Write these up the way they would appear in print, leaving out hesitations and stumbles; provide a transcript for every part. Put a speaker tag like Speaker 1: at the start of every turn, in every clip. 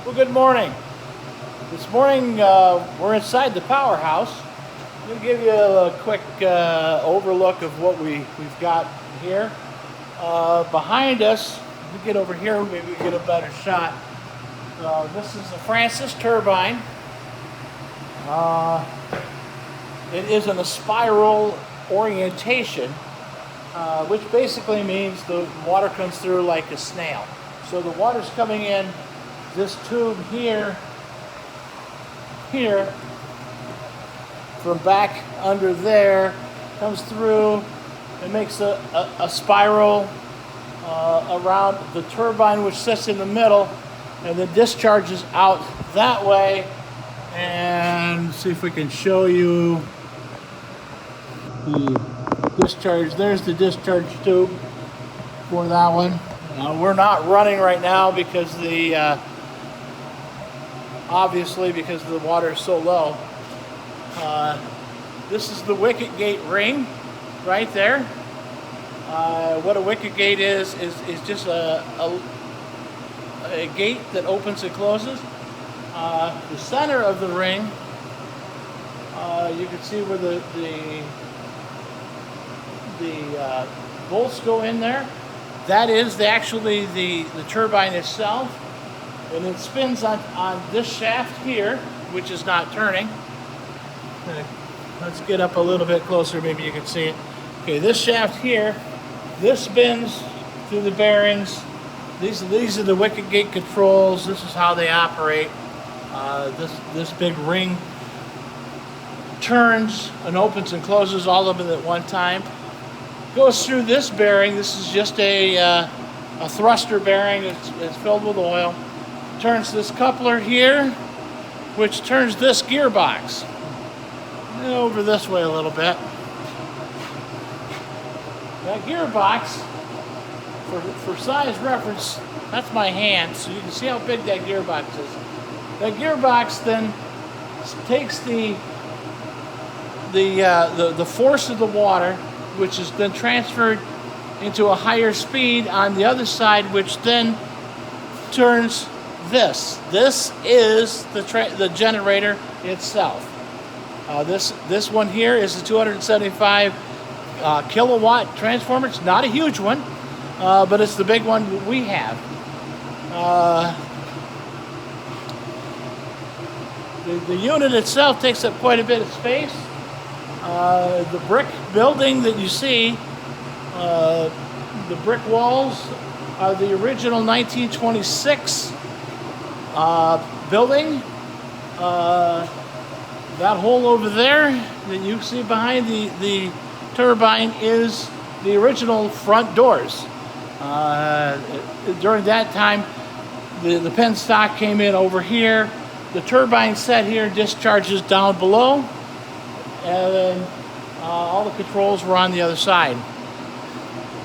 Speaker 1: Well, good morning. This morning we're inside the Powerhouse. I'm going to give you a quick overlook of what we've got here. Behind us, if we get over here, maybe we get a better shot. This is the Francis turbine. It is in a spiral orientation, which basically means the water comes through like a snail. So the water's coming in this tube here, from back under there, comes through and makes a spiral around the turbine, which sits in the middle, and then discharges out that way. And see if we can show you the discharge. There's the discharge tube for that one. We're not running right now because obviously because the water is so low. This is the wicket gate ring right there. What a wicket gate is just a gate that opens and closes. The center of the ring, you can see where the bolts go in there. That is actually the turbine itself, and it spins on this shaft here, which is not turning. Okay, let's get up a little bit closer, maybe you can see it. Okay, this shaft here, this spins through the bearings. These are the wicket gate controls. This is how they operate. This big ring turns and opens and closes all of it at one time. Goes through this bearing. This is just a thruster bearing. It's filled with oil. Turns this coupler here, which turns this gearbox. And over this way a little bit. That gearbox, for size reference, that's my hand, so you can see how big that gearbox is. That gearbox then takes the force of the water, which is then transferred into a higher speed on the other side, which then turns this. This is the generator itself. This one here is a 275 kilowatt transformer. It's not a huge one, but it's the big one that we have. The unit itself takes up quite a bit of space. The brick building that you see, the brick walls are the original 1926 building. That hole over there that you see behind the turbine is the original front doors. During that time, the penstock came in over here. The turbine set here discharges down below, and then all the controls were on the other side.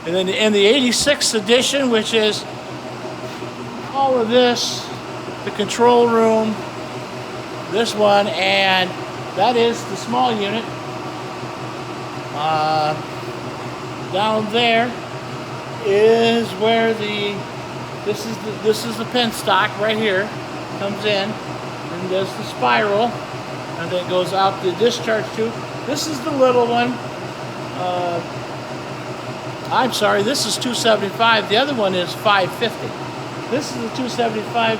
Speaker 1: And then in the 86th edition, which is all of this, the control room, this one, and that is the small unit. Down there is where this is the penstock right here, comes in and does the spiral, and then goes out the discharge tube. This is the little one. I'm sorry, this is 275. The other one is 550. This is the 275.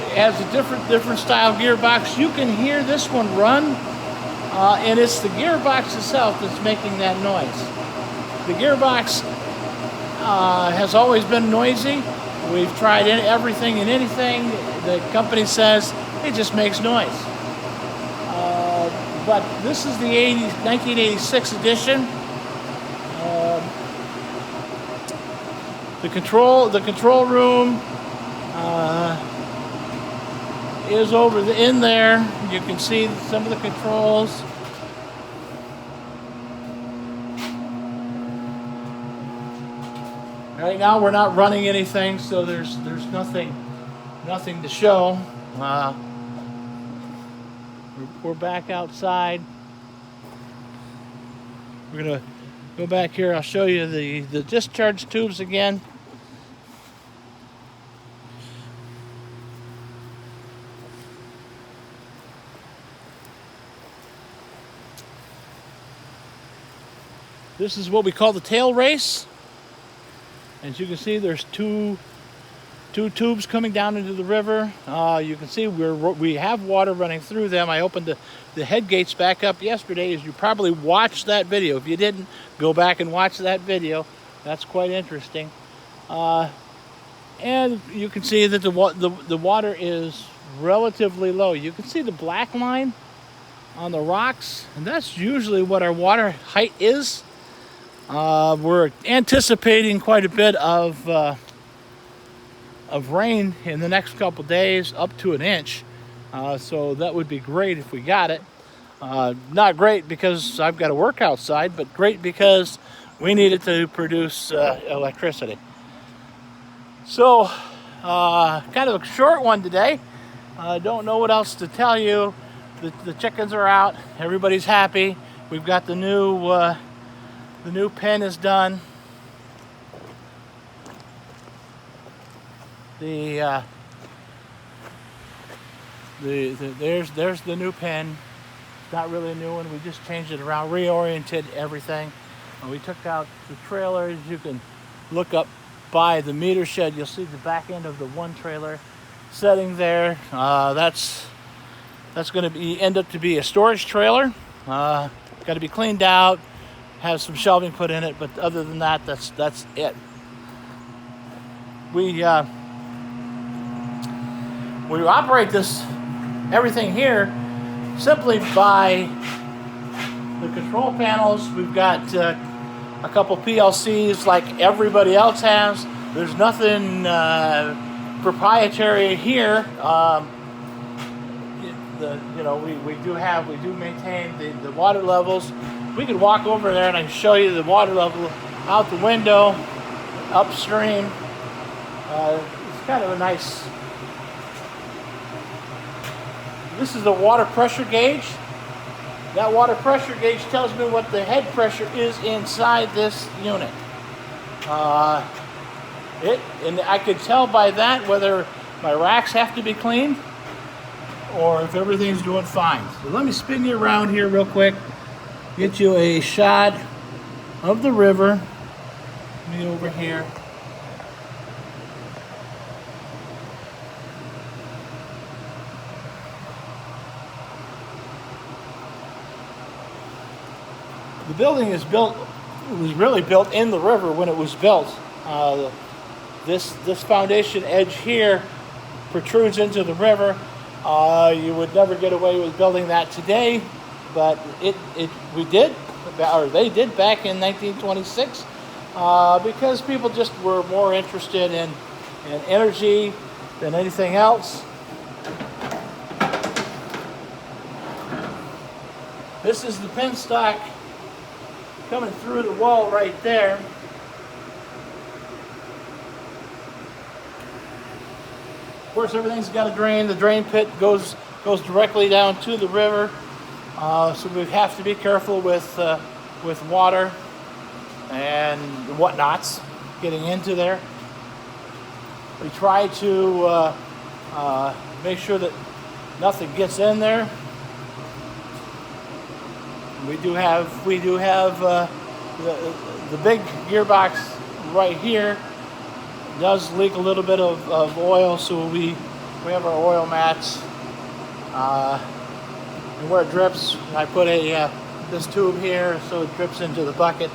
Speaker 1: It has a different style gearbox. You can hear this one run, and it's the gearbox itself that's making that noise. The gearbox has always been noisy. We've tried everything and anything. The company says it just makes noise. But this is the 1986 edition. The control room is over in there. You can see some of the controls. Right now we're not running anything, so there's nothing to show. We're back outside. We're gonna go back here. I'll show you the discharge tubes again. This is what we call the tail race. As you can see, there's two tubes coming down into the river. You can see we have water running through them. I opened the head gates back up yesterday, as you probably watched that video. If you didn't, go back and watch that video. That's quite interesting. And you can see that the water is relatively low. You can see the black line on the rocks, and that's usually what our water height is. We're anticipating quite a bit of rain in the next couple days, up to an inch. So that would be great if we got it. Not great because I've got to work outside, but great because we need it to produce electricity. So, kind of a short one today. Don't know what else to tell you. The chickens are out. Everybody's happy. We've got the new pen is done. There's the new pen. It's not really a new one. We just changed it around, reoriented everything. And we took out the trailers. You can look up by the meter shed. You'll see the back end of the one trailer setting there. That's going to end up to be a storage trailer. Got to be cleaned out, have some shelving put in it, but other than that, that's it. We operate everything here simply by the control panels. We've got a couple PLCs like everybody else has. There's nothing proprietary here. We do maintain the water levels. We could walk over there and I can show you the water level out the window, upstream. It's kind of a nice. This is the water pressure gauge. That water pressure gauge tells me what the head pressure is inside this unit. And I could tell by that whether my racks have to be cleaned or if everything's doing fine. So let me spin you around here real quick, get you a shot of the river. Me over here. The building was really built in the river when it was built. This foundation edge here protrudes into the river. You would never get away with building that today, but they did back in 1926 because people just were more interested in energy than anything else. This is the penstock coming through the wall right there. Of course, everything's got a drain. The drain pit goes directly down to the river, so we have to be careful with water and whatnots getting into there. We try to make sure that nothing gets in there. We do have the big gearbox right here does leak a little bit of oil, so we have our oil mats. And where it drips, I put this tube here so it drips into the bucket.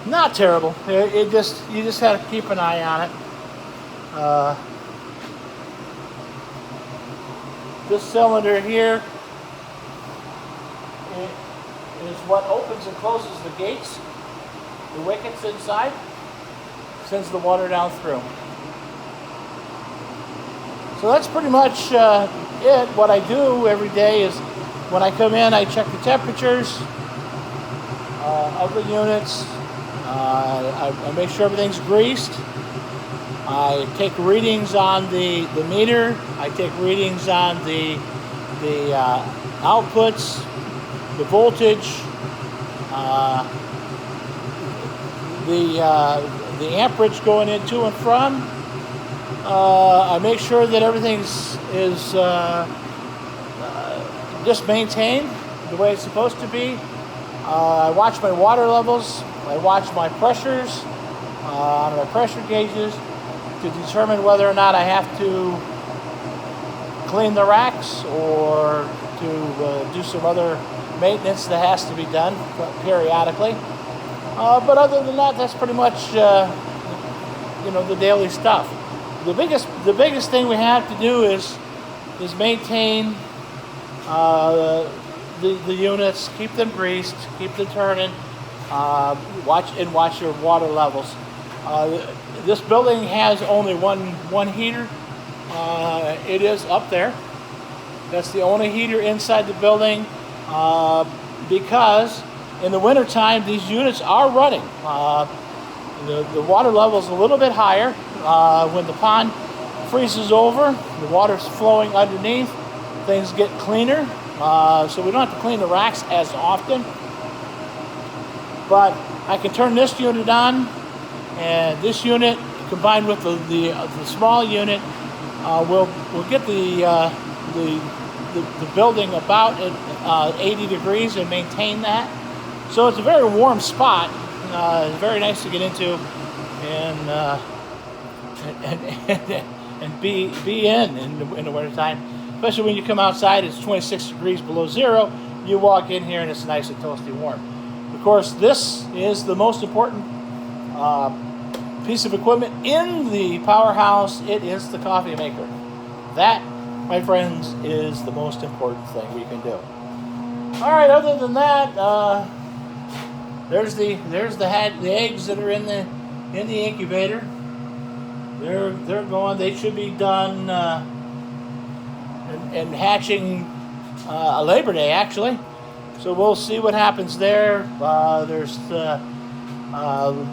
Speaker 1: Not terrible. You just have to keep an eye on it. This cylinder here is what opens and closes the gates, the wickets inside, sends the water down through. So that's pretty much it. What I do every day is when I come in, I check the temperatures of the units. I make sure everything's greased. I take readings on the meter. I take readings on the outputs, the voltage, the amperage going in to and from. I make sure that everything's just maintained the way it's supposed to be. I watch my water levels. I watch my pressures on my pressure gauges to determine whether or not I have to clean the racks or to do some other maintenance that has to be done periodically. But other than that, that's pretty much the daily stuff. The biggest thing we have to do is maintain the units, keep them greased, keep them turning, watch your water levels. This building has only one heater. It is up there. That's the only heater inside the building because in the wintertime these units are running. The water level is a little bit higher. When the pond freezes over, the water's flowing underneath, things get cleaner, so we don't have to clean the racks as often. But I can turn this unit on, and this unit combined with the small unit will get the building about at 80 degrees and maintain that. So it's a very warm spot. It's very nice to get into and be in the wintertime. Especially when you come outside, it's 26 degrees below zero. You walk in here and it's nice and toasty warm. Of course, this is the most important piece of equipment in the Powerhouse. It is the coffee maker. That, my friends, is the most important thing we can do. All right. Other than that, there's the eggs that are in the incubator. They're going. They should be done and hatching Labor Day actually. So we'll see what happens there. There's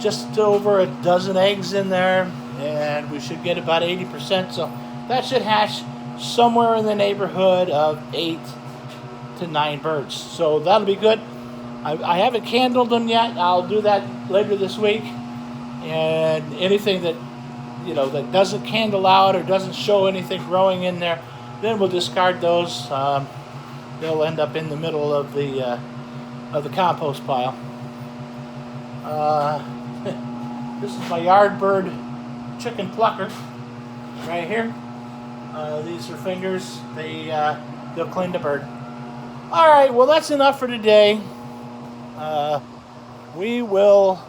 Speaker 1: just over a dozen eggs in there, and we should get about 80%. So that should hatch somewhere in the neighborhood of 8 to 9 birds. So that'll be good. I haven't candled them yet. I'll do that later this week. And anything that that doesn't candle out or doesn't show anything growing in there, then we'll discard those. They'll end up in the middle of the compost pile. This is my yard bird chicken plucker right here. These are fingers. They'll clean the bird. All right. Well, that's enough for today. We will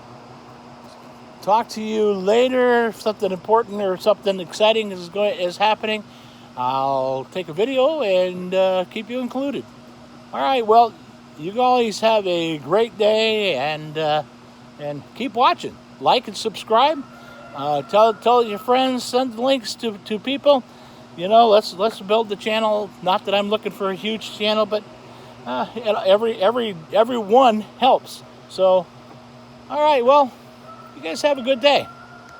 Speaker 1: talk to you later. If something important or something exciting is happening, I'll take a video and keep you included. All right. Well, you guys have a great day, and keep watching. Like and subscribe. Tell your friends. Send links to people. Let's build the channel. Not that I'm looking for a huge channel, but every one helps. So, all right. Well, you guys have a good day.